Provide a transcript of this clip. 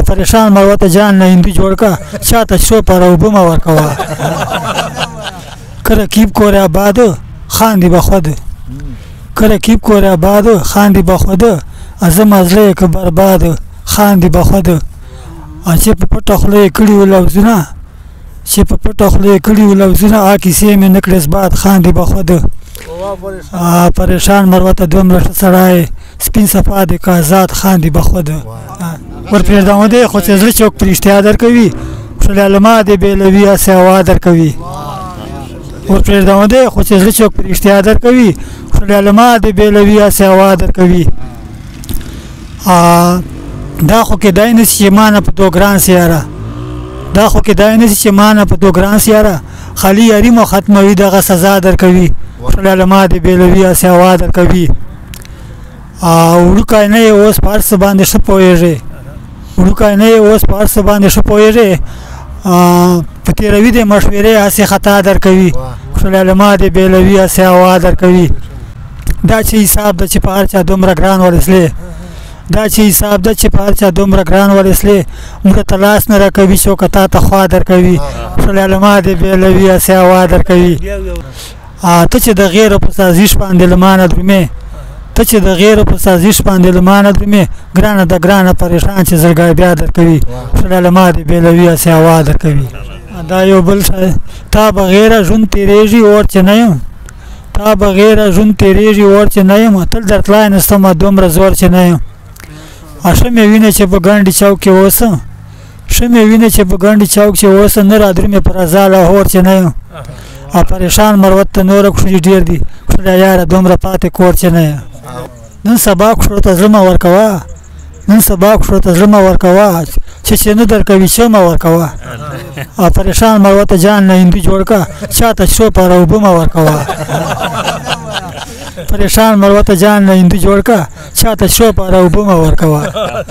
پریشان مروه ته جان نه هندو جوړ کا چاته شو پر اوبه ما ورکوا کرکیب کور آباد خاندي بخود کرکیب کور آباد خاندي بخود ازم ازله ک برباد خاندي بخود چې په پټه خله کړي ولوزونه چې په پټه خله کړي ولوزونه آ کیسې مې نکړس بعد خاندي بخود پریشان مروه ته دومره سړای سپین صفا د کازات خاندي بخود ور پرېږدم دی خو چې زړه چوک پر اشتیا در کوي شلالما د بیلوي سیوا در کوي ور پرېږدم دی خو چې زړه چوک پر اشتیا در کوي شلالما د بیلوي سیوا در کوي دا خو کېدای نشي چې مانه په تو ګران سیاره دا خو کېدای نشي چې مانه په تو ګران سیاره خالي یاري مو ختموي دغه سزا در کوي شلالما د بیلوي سیوا در کوي وړوکی نه یې اوس په هر څه باندې ښه پوهېږې وړوکی نه یې اوس په هر څه باندې ښه پوهېږې په تېروي د مشورې هسې خطا در کوي شلالما د بیلوي هسې هوا در کوي دا چې حساب ده چې په هر چا دومره ګران ورسلې دا چې حساب ده چې په هر چا دومره ګران ورسلې مړه ته لاس نه راکوي څوک تا ته خوا در کوي شلالما د بیلوي هسې هوا در کوي ته چې د غیرو په سازش باندې له مانه درومې ته چې د غیرو په سازش باندې له مانه درومې ګرانه د ګرانه پریشان چې زړګی بیا در کوي شلالما د بیلوي هسې هوا در کوي دا یو بل شی تا بغیره ژوند تېرېږي اور چې نه یم تا بغیره ژوند تېرېږي اور چې نه یم تل در تلای نستمه دومره زور چې نه یم ښه مې وینه چې په ګنډې چوک کې اوسه ښه مې وینه چې په ګنډې چوک چې اوسه نه را درومې پر رضا لاهور چې نه یم پریشان مروت ته نوره خوشي ډېر دي خوشله یاره دومره پاتې کور چې نه یم نن سبا خوشو ته زړه مه ورکوه نن سبا خوشو ته زړه مه ورکوه چې نه در کوي څه مه ورکوه پریشان مروه ته جان نه هندو جوړ کا چاته شو پر اوبه مه ورکوه پریشان مروه ته جان نه هندو جوړ کا چاته شو پر اوبه مه ورکوه